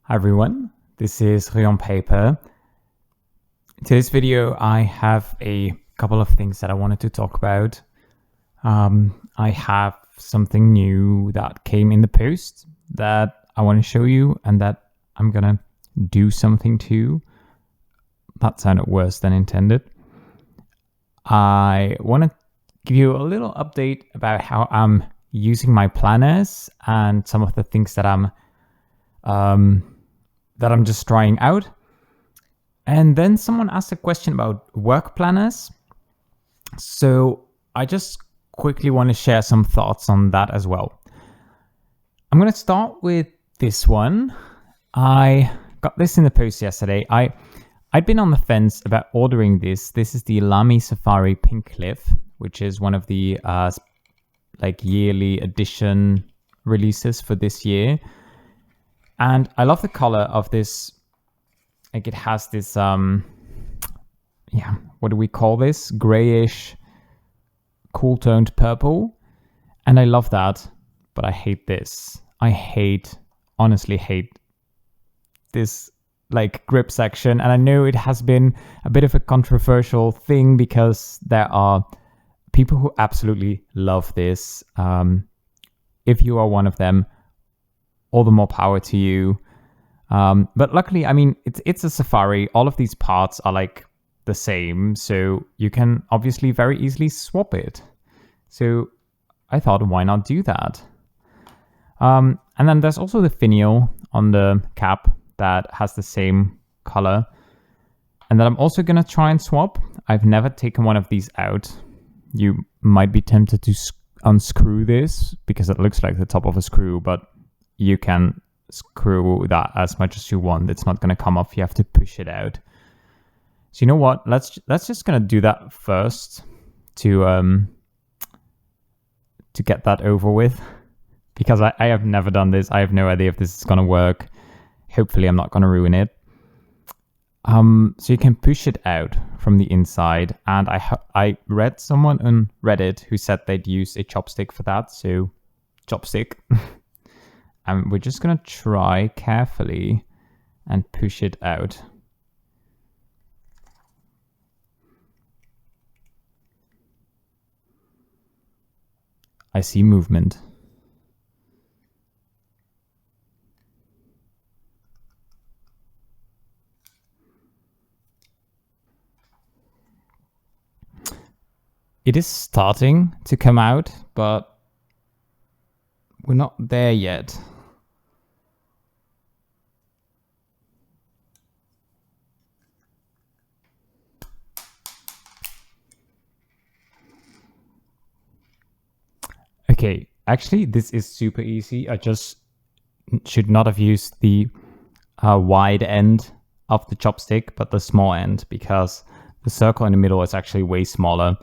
Hi everyone, this is Rion Paper. In today's video, I have a couple of things that I wanted to talk about. I have something new that came in the post that I want to show you and that I'm gonna do something to. That sounded worse than intended. I want to give you a little update about how I'm using my planners and some of the things that I'm just trying out. And then someone asked a question about work planners. So I just quickly want to share some thoughts on that as well. I'm going to start with this one. I got this in the post yesterday. I'd been on the fence about ordering this. This is the LAMY Safari Pink Cliff, which is one of the yearly edition releases for this year. And I love the color of this. Like it has this, what do we call this? Grayish, cool toned purple. And I love that, but I hate this. Honestly hate this like grip section. And I know it has been a bit of a controversial thing because there are people who absolutely love this. If you are one of them, all the more power to you. But luckily, I mean, it's a Safari. All of these parts are like the same, so you can obviously very easily swap it. So I thought, why not do that? And then there's also the finial on the cap that has the same color. And then I'm also going to try and swap. I've never taken one of these out. You might be tempted to unscrew this because it looks like the top of a screw, but you can screw that as much as you want. It's not going to come off. You have to push it out. So you know what? Let's just going to do that first to get that over with, because I have never done this. I have no idea if this is going to work. Hopefully I'm not going to ruin it. So you can push it out from the inside, and I read someone on Reddit who said they'd use a chopstick for that. So chopstick. And we're just going to try carefully and push it out. I see movement. It is starting to come out, but we're not there yet. Okay, actually, this is super easy. I just should not have used the wide end of the chopstick, but the small end, because the circle in the middle is actually way smaller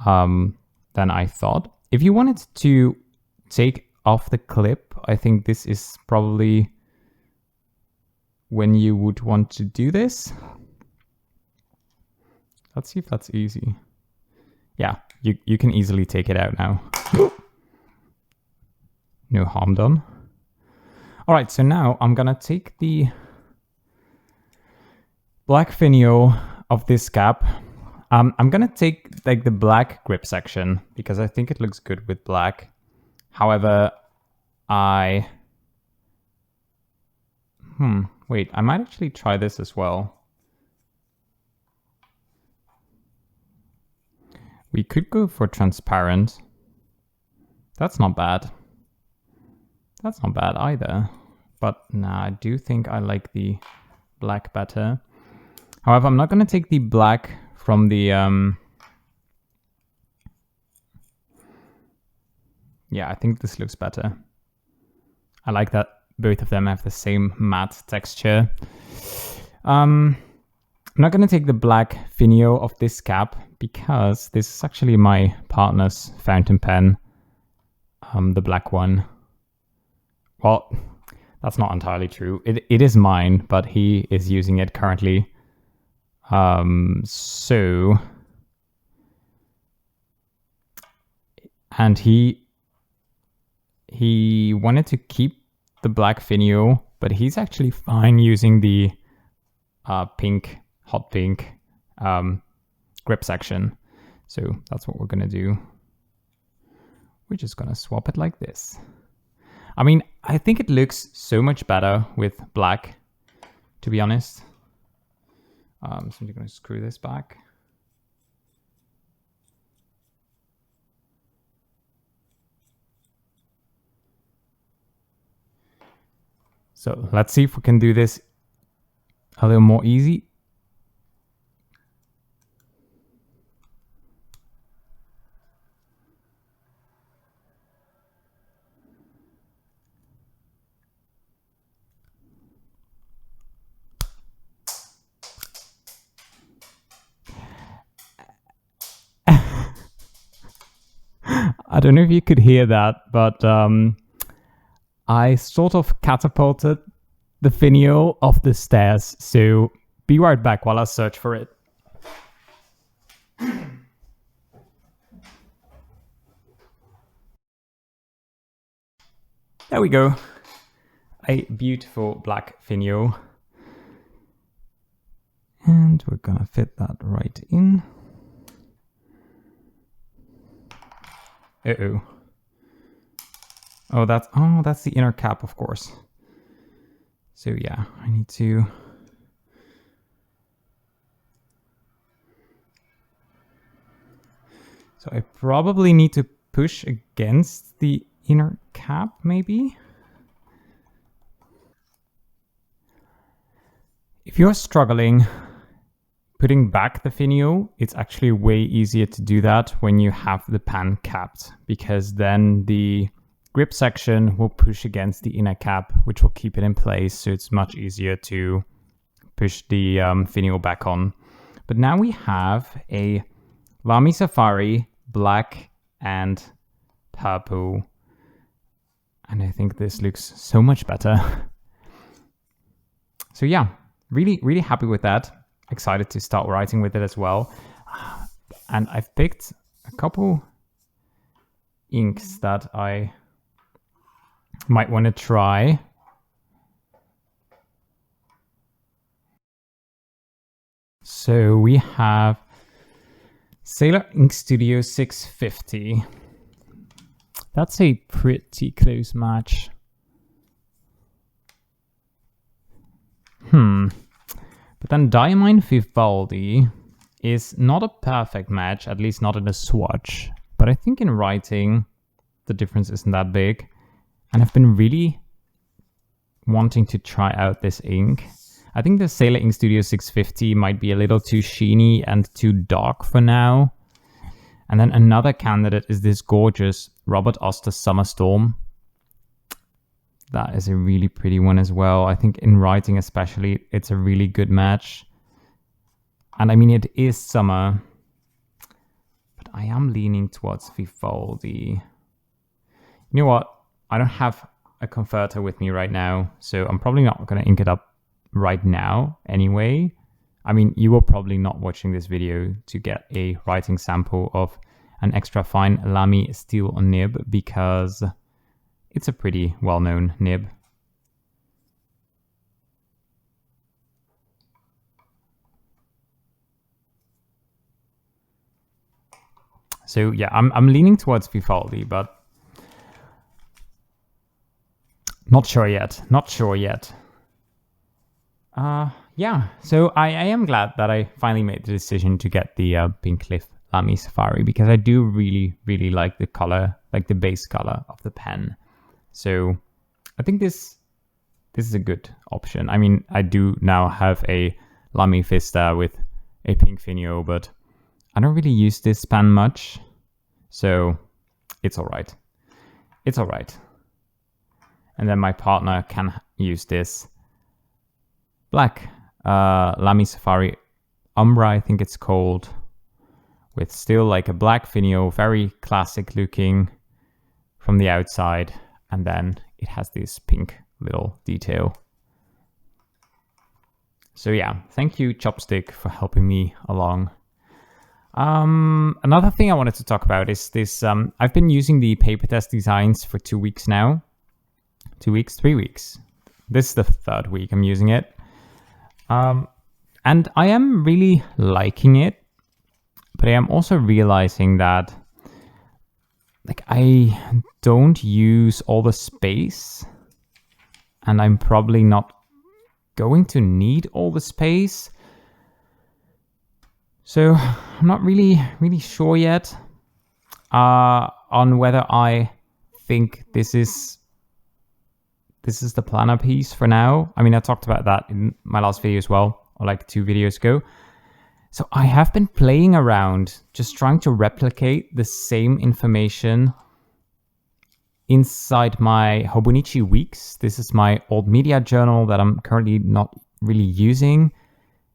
than I thought. If you wanted to take off the clip, I think this is probably when you would want to do this. Let's see if that's easy. Yeah, you can easily take it out now. No harm done. All right, so now I'm gonna take the black finial of this cap. I'm gonna take like the black grip section because I think it looks good with black. However, wait, I might actually try this as well. We could go for transparent. That's not bad. That's not bad either. But nah, I do think I like the black better. However, I'm not going to take the black from the... Yeah, I think this looks better. I like that both of them have the same matte texture. I'm not going to take the black finial of this cap because this is actually my partner's fountain pen, the black one. Well, that's not entirely true. It is mine, but he is using it currently. And he wanted to keep the black finial but he's actually fine using the pink, hot pink grip section. So that's what we're gonna do. We're just gonna swap it like this. I mean, I think it looks so much better with black, to be honest. So I'm just gonna screw this back. So let's see if we can do this a little more easy. I don't know if you could hear that, but I sort of catapulted the finial off the stairs. So be right back while I search for it. There we go. A beautiful black finial. And we're gonna fit that right in. Uh-oh. Oh, that's the inner cap, of course. So yeah, I need to... So I probably need to push against the inner cap, maybe? If you're struggling putting back the finial, it's actually way easier to do that when you have the pan capped, because then the grip section will push against the inner cap, which will keep it in place, so it's much easier to push the finial back on. But now we have a LAMY Safari black and purple, and I think this looks so much better. So yeah, really happy with that. Excited to start writing with it as well. And I've picked a couple inks that I might want to try. So we have Sailor Ink Studio 650. That's a pretty close match. But then Diamine Vivaldi is not a perfect match, at least not in a swatch. But I think in writing, the difference isn't that big. And I've been really wanting to try out this ink. I think the Sailor Ink Studio 650 might be a little too sheeny and too dark for now. And then another candidate is this gorgeous Robert Oster Summer Storm. That is a really pretty one as well. I think in writing especially, it's a really good match. And I mean, it is summer, but I am leaning towards Vivaldi. You know what? I don't have a converter with me right now, so I'm probably not going to ink it up right now anyway. I mean, you were probably not watching this video to get a writing sample of an extra fine LAMY steel nib, because it's a pretty well-known nib. So yeah, I'm leaning towards Vivaldi, but not sure yet. Yeah, so I am glad that I finally made the decision to get the Pink Cliff LAMY Safari, because I do really like the color, like the base color of the pen. So I think this is a good option. I mean, I do now have a LAMY Vista with a pink finial, but I don't really use this pen much, so it's all right. It's all right. And then my partner can use this black LAMY Safari Umbra, I think it's called, with still like a black finial, very classic looking from the outside. And then it has this pink little detail. So yeah, thank you Chopstick for helping me along. Another thing I wanted to talk about is this. I've been using the paper test designs for 2 weeks now. 2 weeks, 3 weeks. This is the third week I'm using it. And I am really liking it, but I am also realizing that like I don't use all the space, and I'm probably not going to need all the space. So I'm not really sure yet on whether I think this is the planner piece for now. I mean, I talked about that in my last video as well, or like 2 videos ago. So I have been playing around, just trying to replicate the same information inside my Hobonichi weeks. This is my old media journal that I'm currently not really using.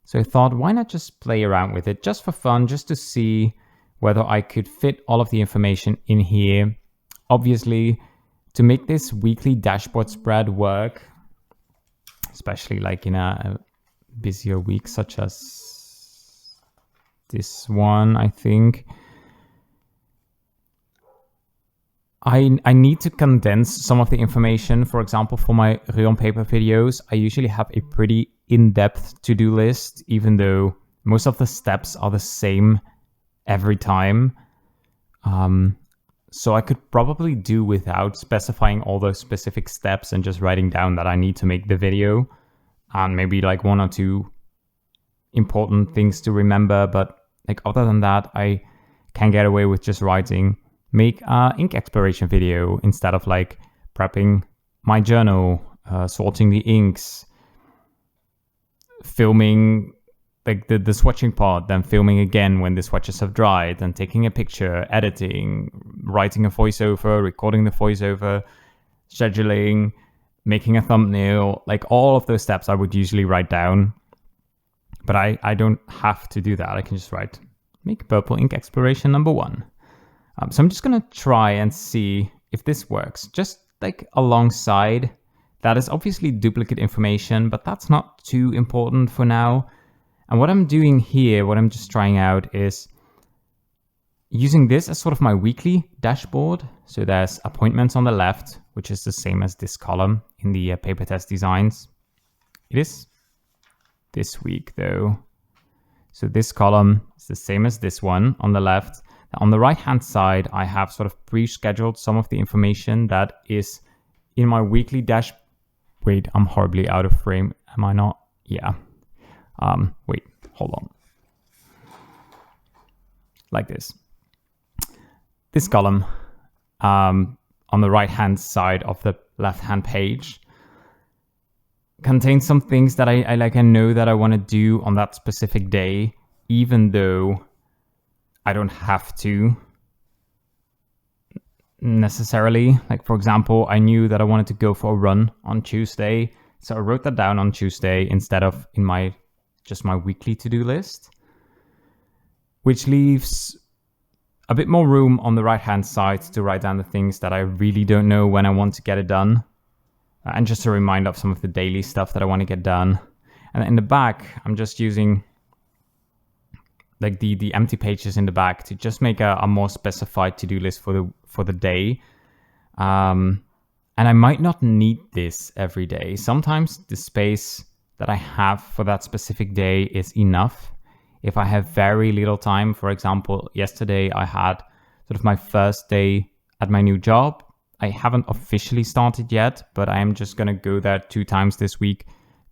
So I thought, why not just play around with it just for fun, just to see whether I could fit all of the information in here. Obviously, to make this weekly dashboard spread work, especially like in a busier week such as this one, I think I need to condense some of the information. For example, for my Real on Paper videos, I usually have a pretty in-depth to-do list, even though most of the steps are the same every time. So I could probably do without specifying all those specific steps and just writing down that I need to make the video, and maybe like 1 or 2 important things to remember. But like other than that, I can get away with just writing, make an ink exploration video instead of like prepping my journal, sorting the inks, filming like the swatching part, then filming again when the swatches have dried, then taking a picture, editing, writing a voiceover, recording the voiceover, scheduling, making a thumbnail. Like all of those steps I would usually write down, but I don't have to do that. I can just write, make purple ink exploration number 1. So I'm just going to try and see if this works. Just like alongside, that is obviously duplicate information, but that's not too important for now. And what I'm doing here, what I'm just trying out is using this as sort of my weekly dashboard. So there's appointments on the left, which is the same as this column in the paper test designs. It is this week though. So this column is the same as this one on the left. On the right-hand side, I have sort of pre-scheduled some of the information that is in my weekly dash. Wait, I'm horribly out of frame. Am I not? Yeah. Wait, hold on. Like this. This column on the right-hand side of the left-hand page contains some things that I know that I want to do on that specific day, even though I don't have to necessarily. Like, for example, I knew that I wanted to go for a run on Tuesday, so I wrote that down on Tuesday instead of in my weekly to-do list, which leaves a bit more room on the right-hand side to write down the things that I really don't know when I want to get it done, and just a reminder of some of the daily stuff that I want to get done. And in the back, I'm just using like the empty pages in the back to just make a more specified to-do list for the day. And I might not need this every day. Sometimes the space that I have for that specific day is enough. If I have very little time, for example, yesterday I had sort of my first day at my new job. I haven't officially started yet, but I am just going to go there 2 times this week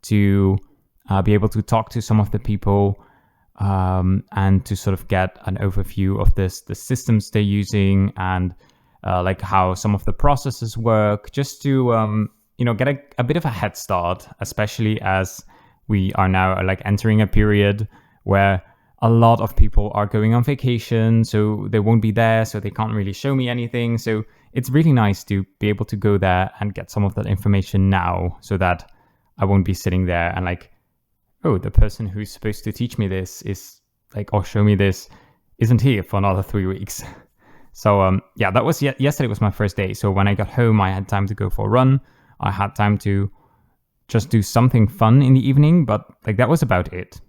to be able to talk to some of the people, and to sort of get an overview of the systems they're using, and like how some of the processes work, just to get a bit of a head start, especially as we are now like entering a period where a lot of people are going on vacation, so they won't be there, so they can't really show me anything. So it's really nice to be able to go there and get some of that information now, so that I won't be sitting there and like, oh, the person who's supposed to teach me this is like, or show me this, isn't here for another 3 weeks. So yeah, that was yesterday was my first day. So when I got home, I had time to go for a run. I had time to just do something fun in the evening, but like that was about it.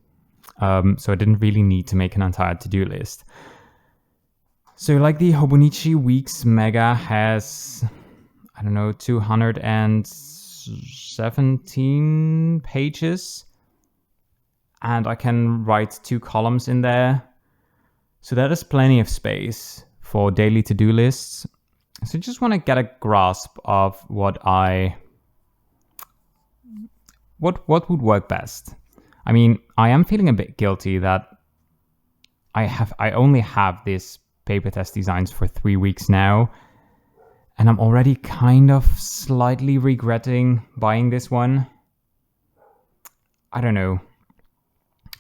So I didn't really need to make an entire to-do list. So like the Hobonichi Weeks Mega has, I don't know, 200 and 17 pages, and I can write 2 columns in there. So that is plenty of space for daily to-do lists. So just want to get a grasp of what would work best. I mean, I am feeling a bit guilty that I only have this paper test designs for 3 weeks now, and I'm already kind of slightly regretting buying this one. I don't know.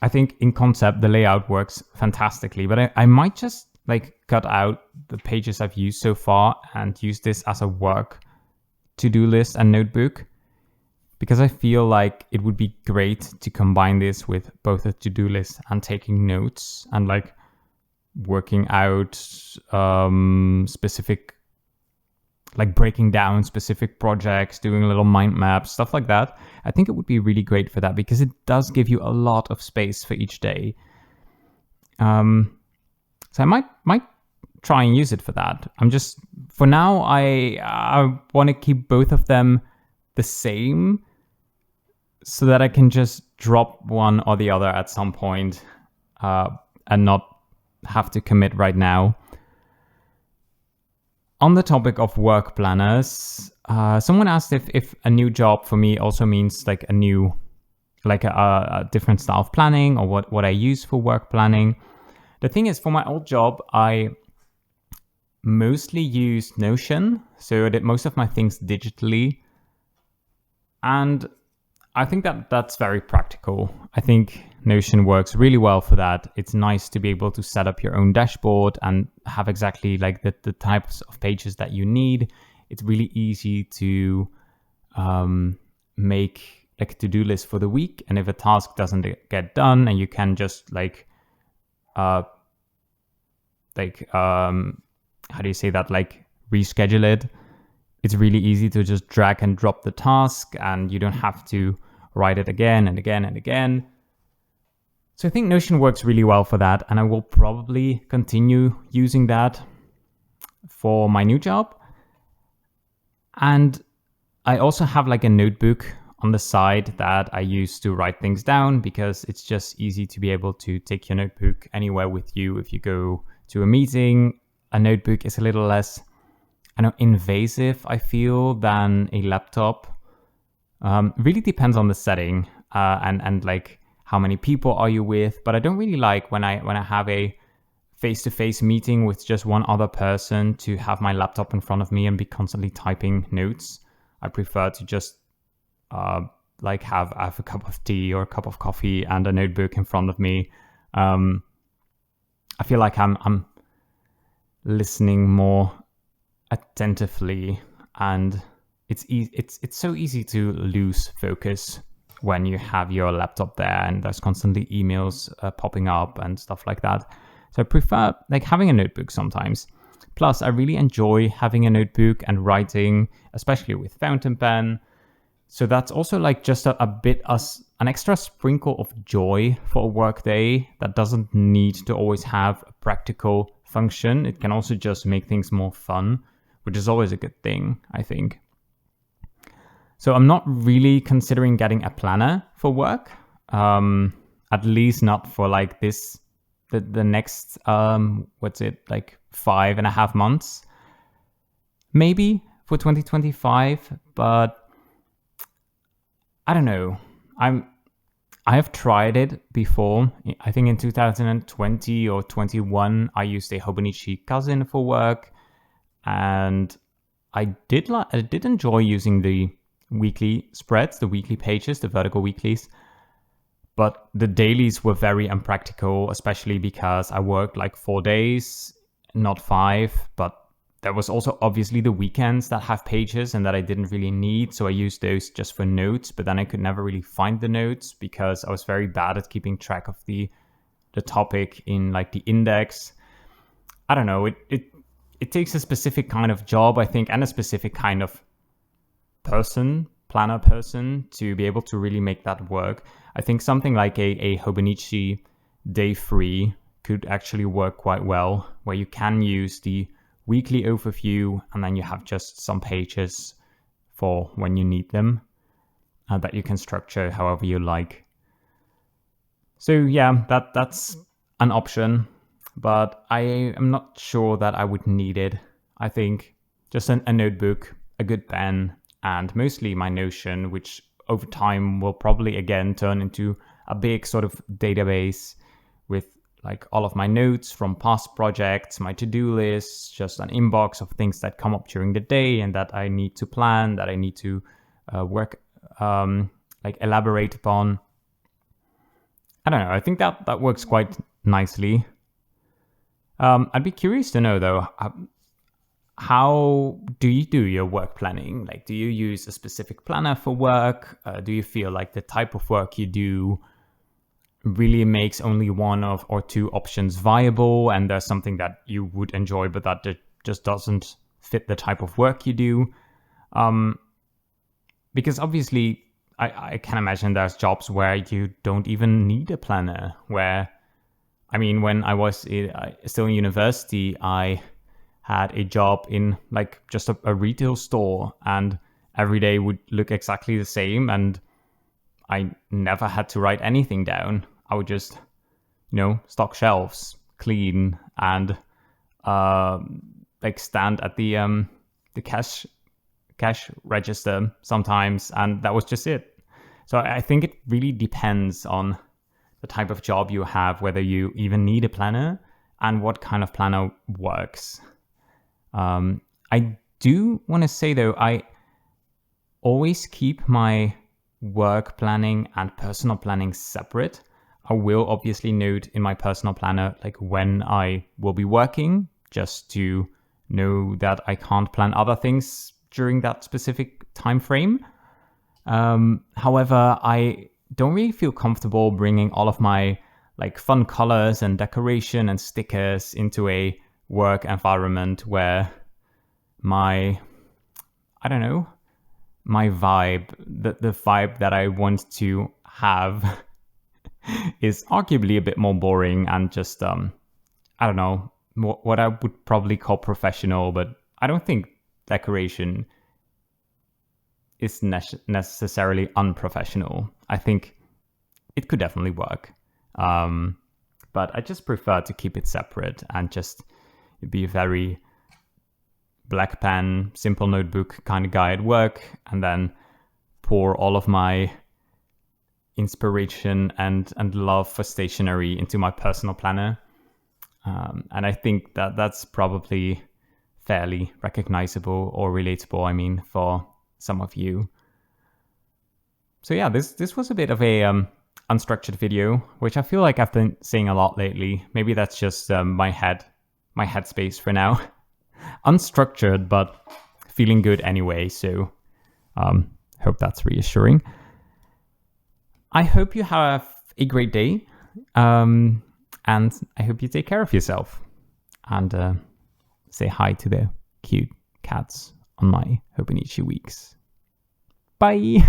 I think in concept the layout works fantastically, but I might just like cut out the pages I've used so far and use this as a work to-do list and notebook, because I feel like it would be great to combine this with both a to-do list and taking notes and like working out specific, like breaking down specific projects, doing little mind maps, stuff like that. I think it would be really great for that because it does give you a lot of space for each day. So I might try and use it for that. For now, I want to keep both of them the same so that I can just drop one or the other at some point and not have to commit right now. On the topic of work planners, someone asked if a new job for me also means like a different style of planning, or what I use for work planning. The thing is, for my old job, I mostly used Notion, so I did most of my things digitally. And I think that's very practical. I think Notion works really well for that. It's nice to be able to set up your own dashboard and have exactly like the types of pages that you need. It's really easy to make like a to-do list for the week. And if a task doesn't get done, and you can just how do you say that? Like reschedule it. It's really easy to just drag and drop the task, and you don't have to write it again and again and again. So I think Notion works really well for that, and I will probably continue using that for my new job. And I also have like a notebook on the side that I use to write things down, because it's just easy to be able to take your notebook anywhere with you. If you go to a meeting, a notebook is a little less invasive, I feel, than a laptop. Really depends on the setting and like how many people are you with. But I don't really like when I have a face-to-face meeting with just one other person to have my laptop in front of me and be constantly typing notes. I prefer to just have a cup of tea or a cup of coffee and a notebook in front of me. I feel like I'm listening more attentively, and it's so easy to lose focus when you have your laptop there and there's constantly emails popping up and stuff like that. So I prefer like having a notebook sometimes. Plus, I really enjoy having a notebook and writing, especially with fountain pen. So that's also like just an extra sprinkle of joy for a work day that doesn't need to always have a practical function. It can also just make things more fun, which is always a good thing, I think. So I'm not really considering getting a planner for work, at least not for like the next, 5.5 months, maybe for 2025, but I don't know. I have tried it before. I think in 2020 or 21, I used a Hobonichi cousin for work, and I did enjoy using the weekly spreads, the weekly pages, the vertical weeklies. But the dailies were very impractical, especially because I worked like 4 days, not 5. But there was also obviously the weekends that have pages and that I didn't really need. So I used those just for notes, but then I could never really find the notes because I was very bad at keeping track of the topic in like the index. I don't know. It takes a specific kind of job, I think, and a specific kind of planner person to be able to really make that work. I think something like a Hobonichi day free could actually work quite well, where you can use the weekly overview and then you have just some pages for when you need them. that you can structure however you like. So yeah, that's an option, but I am not sure that I would need it. I think just a notebook, a good pen, and mostly my Notion, which over time will probably again turn into a big sort of database with like all of my notes from past projects, my to-do lists, just an inbox of things that come up during the day and that I need to plan, that I need to elaborate upon. I don't know. I think that works quite nicely. I'd be curious to know though, how do you do your work planning? Like, do you use a specific planner for work? Do you feel like the type of work you do really makes only one or two options viable, and there's something that you would enjoy, but that just doesn't fit the type of work you do? Because obviously, I can imagine there's jobs where you don't even need a planner. Where, I mean, when I was still in university, I had a job in like just a retail store, and every day would look exactly the same, and I never had to write anything down. I would just, stock shelves, clean, and like stand at the cash register sometimes, and that was just it. So I think it really depends on the type of job you have, whether you even need a planner, and what kind of planner works. I do want to say though, I always keep my work planning and personal planning separate. I will obviously note in my personal planner like when I will be working, just to know that I can't plan other things during that specific time frame. However, I don't really feel comfortable bringing all of my like fun colors and decoration and stickers into a work environment where my vibe, the vibe that I want to have is arguably a bit more boring and just, what I would probably call professional, but I don't think decoration is necessarily unprofessional. I think it could definitely work. But I just prefer to keep it separate and just be a very black pen, simple notebook kind of guy at work, and then pour all of my inspiration and love for stationery into my personal planner. And I think that's probably fairly recognizable or relatable, for some of you. So yeah, this was a bit of a unstructured video, which I feel like I've been saying a lot lately. Maybe that's just my headspace for now. Unstructured, but feeling good anyway. So hope that's reassuring. I hope you have a great day, and I hope you take care of yourself, and say hi to the cute cats on my Hobonichi weeks. Bye!